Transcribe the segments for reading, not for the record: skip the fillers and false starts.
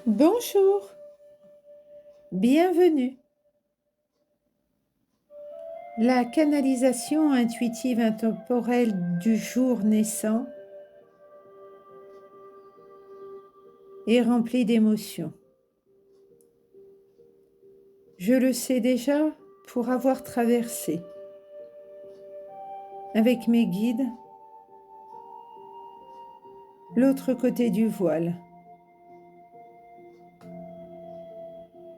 Bonjour, bienvenue. La canalisation intuitive intemporelle du jour naissant est remplie d'émotions. Je le sais déjà pour avoir traversé avec mes guides l'autre côté du voile.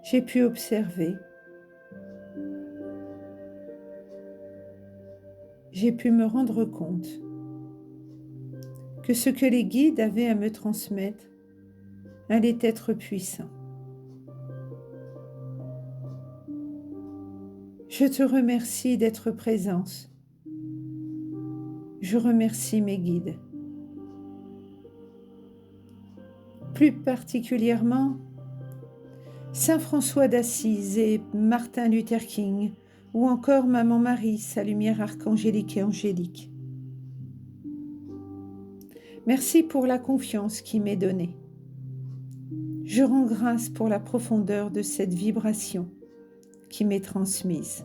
J'ai pu observer, j'ai pu me rendre compte que ce que les guides avaient à me transmettre allait être puissant. Je te remercie d'être présente. Je remercie mes guides. Plus particulièrement, Saint François d'Assise et Martin Luther King, ou encore Maman Marie, sa lumière archangélique et angélique. Merci pour la confiance qui m'est donnée. Je rends grâce pour la profondeur de cette vibration qui m'est transmise.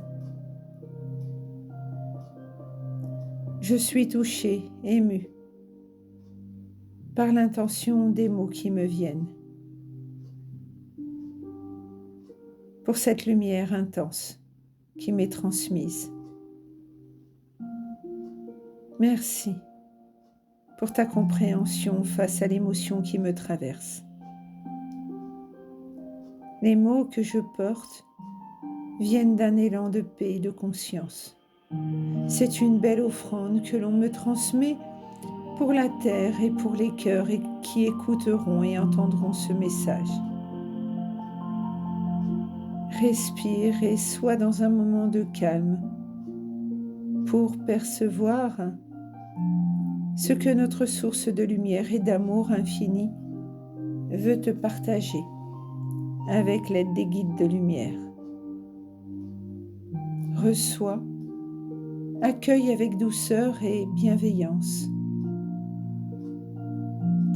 Je suis touchée, émue par l'intention des mots qui me viennent. Pour cette lumière intense qui m'est transmise. Merci pour ta compréhension face à l'émotion qui me traverse. Les mots que je porte viennent d'un élan de paix et de conscience. C'est une belle offrande que l'on me transmet pour la terre et pour les cœurs qui écouteront et entendront ce message. Respire et sois dans un moment de calme pour percevoir ce que notre source de lumière et d'amour infini veut te partager avec l'aide des guides de lumière. Reçois, accueille avec douceur et bienveillance.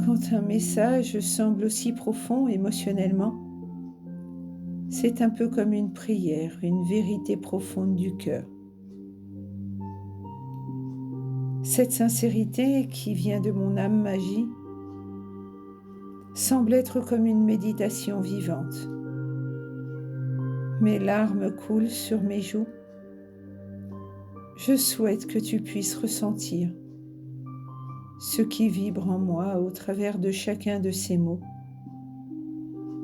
Quand un message semble aussi profond émotionnellement, c'est un peu comme une prière, une vérité profonde du cœur. Cette sincérité qui vient de mon âme magie semble être comme une méditation vivante. Mes larmes coulent sur mes joues. Je souhaite que tu puisses ressentir ce qui vibre en moi au travers de chacun de ces mots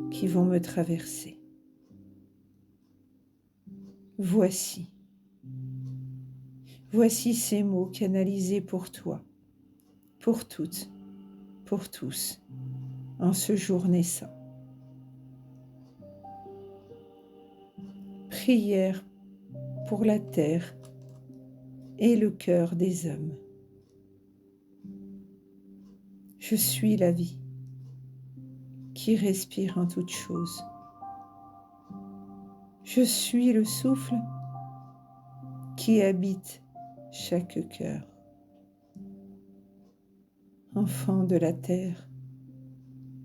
qui vont me traverser. Voici ces mots canalisés pour toi, pour toutes, pour tous, en ce jour naissant. Prière pour la terre et le cœur des hommes. Je suis la vie qui respire en toutes choses. Je suis le souffle qui habite chaque cœur. Enfant de la terre,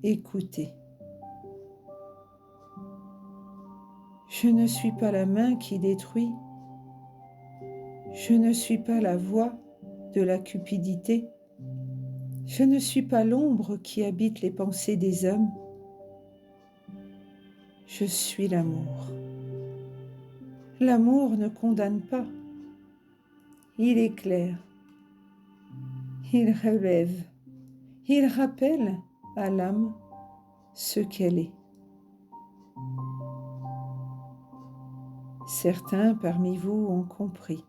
écoutez. Je ne suis pas la main qui détruit. Je ne suis pas la voix de la cupidité. Je ne suis pas l'ombre qui habite les pensées des hommes. Je suis l'amour. L'amour ne condamne pas. Il éclaire. Il relève. Il rappelle à l'âme ce qu'elle est. Certains parmi vous ont compris.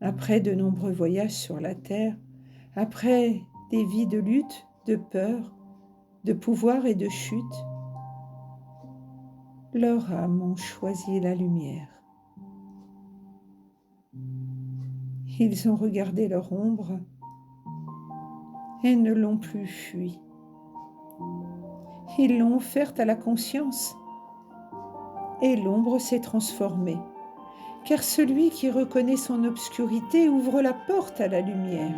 Après de nombreux voyages sur la terre, après des vies de lutte, de peur, de pouvoir et de chute, leurs âmes ont choisi la lumière. Ils ont regardé leur ombre et ne l'ont plus fui. Ils l'ont offerte à la conscience et l'ombre s'est transformée, car celui qui reconnaît son obscurité ouvre la porte à la lumière.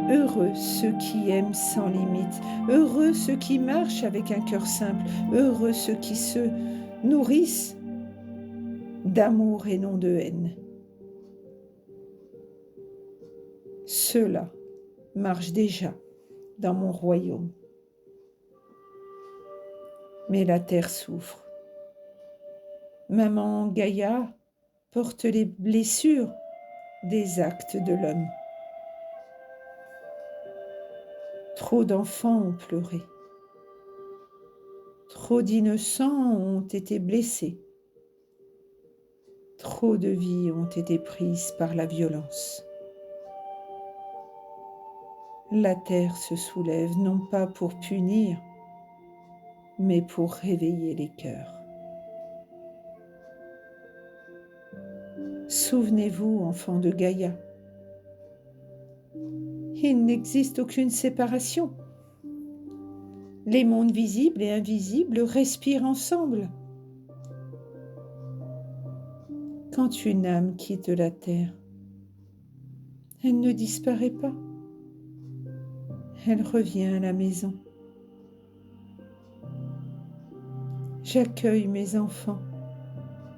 Heureux ceux qui aiment sans limite, heureux ceux qui marchent avec un cœur simple, heureux ceux qui se nourrissent d'amour et non de haine. Ceux-là marchent déjà dans mon royaume. Mais la terre souffre. Maman Gaïa porte les blessures des actes de l'homme. Trop d'enfants ont pleuré. Trop d'innocents ont été blessés. Trop de vies ont été prises par la violence. La terre se soulève non pas pour punir, mais pour réveiller les cœurs. Souvenez-vous, enfants de Gaïa, il n'existe aucune séparation. Les mondes visibles et invisibles respirent ensemble. Quand une âme quitte la terre, elle ne disparaît pas. Elle revient à la maison. J'accueille mes enfants,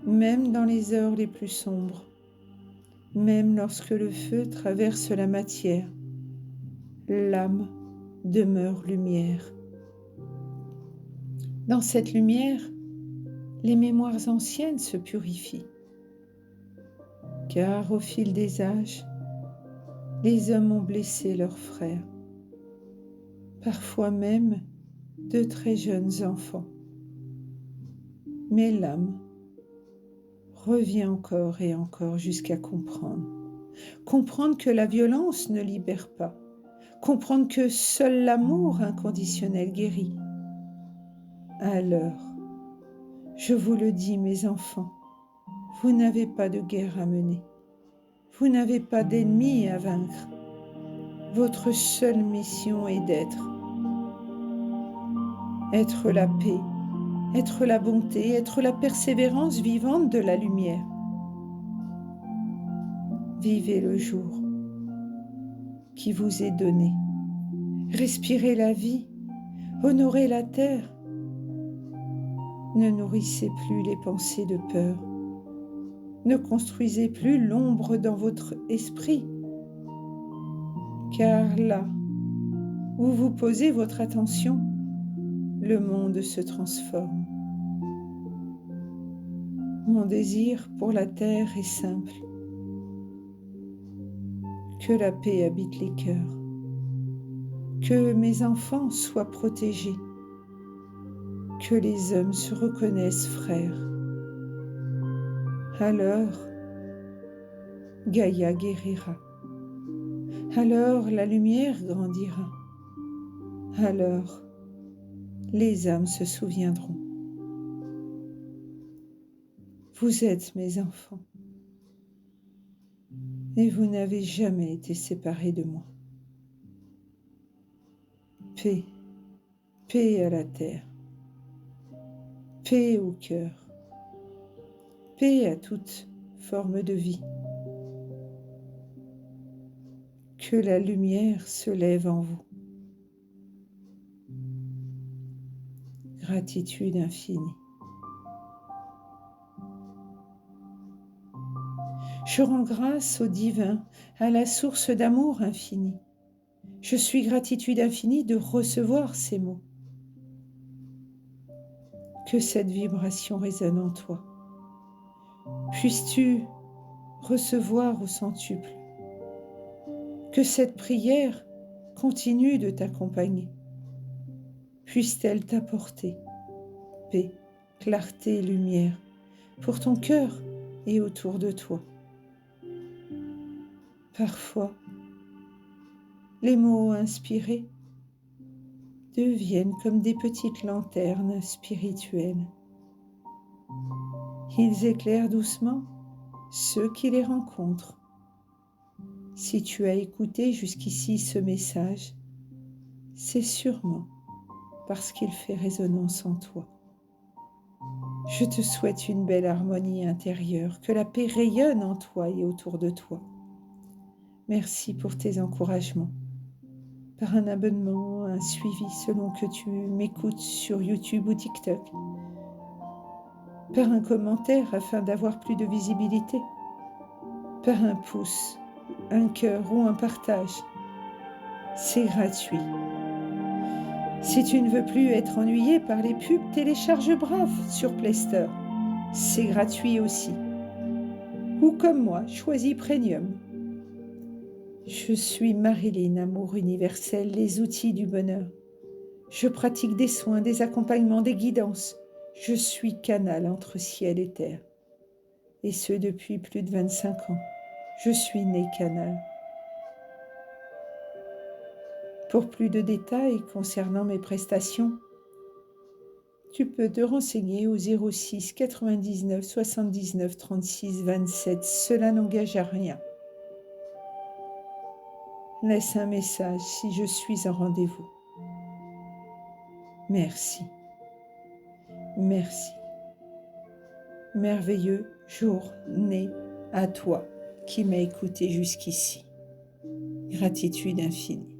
même dans les heures les plus sombres, même lorsque le feu traverse la matière. L'âme demeure lumière. Dans cette lumière, les mémoires anciennes se purifient, car au fil des âges, les hommes ont blessé leurs frères, parfois même de très jeunes enfants. Mais l'âme revient encore et encore jusqu'à comprendre. Comprendre que la violence ne libère pas. Comprendre que seul l'amour inconditionnel guérit. Alors, je vous le dis, mes enfants, vous n'avez pas de guerre à mener. Vous n'avez pas d'ennemis à vaincre. Votre seule mission est d'être. Être la paix, être la bonté, être la persévérance vivante de la lumière. Vivez le jour qui vous est donné. Respirez la vie, honorez la terre. Ne nourrissez plus les pensées de peur. Ne construisez plus l'ombre dans votre esprit. Car là où vous posez votre attention, le monde se transforme. Mon désir pour la terre est simple. Que la paix habite les cœurs. Que mes enfants soient protégés. Que les hommes se reconnaissent frères. Alors, Gaïa guérira. Alors, la lumière grandira. Alors, les âmes se souviendront. Vous êtes mes enfants. Et vous n'avez jamais été séparés de moi. Paix, paix à la terre, paix au cœur, paix à toute forme de vie. Que la lumière se lève en vous. Gratitude infinie. Je rends grâce au divin, à la source d'amour infini. Je suis gratitude infinie de recevoir ces mots. Que cette vibration résonne en toi. Puisses-tu recevoir au centuple. Que cette prière continue de t'accompagner. Puisse-t-elle t'apporter paix, clarté, lumière pour ton cœur et autour de toi. Parfois, les mots inspirés deviennent comme des petites lanternes spirituelles. Ils éclairent doucement ceux qui les rencontrent. Si tu as écouté jusqu'ici ce message, c'est sûrement parce qu'il fait résonance en toi. Je te souhaite une belle harmonie intérieure, que la paix rayonne en toi et autour de toi. Merci pour tes encouragements. par un abonnement, un suivi selon que tu m'écoutes sur YouTube ou TikTok, par un commentaire afin d'avoir plus de visibilité, par un pouce, un cœur ou un partage. C'est gratuit. Si tu ne veux plus être ennuyé par les pubs, télécharge Brave sur Play Store. C'est gratuit aussi. Ou comme moi, choisis Premium. Je suis Marilyn, amour universel, les outils du bonheur. Je pratique des soins, des accompagnements, des guidances. Je suis canal entre ciel et terre. Et ce depuis plus de 25 ans. Je suis né canal. Pour plus de détails concernant mes prestations, tu peux te renseigner au 06 99 79 36 27. Cela n'engage à rien. Laisse un message si je suis en rendez-vous. Merci. Merci. Merveilleux journée à toi qui m'as écouté jusqu'ici. Gratitude infinie.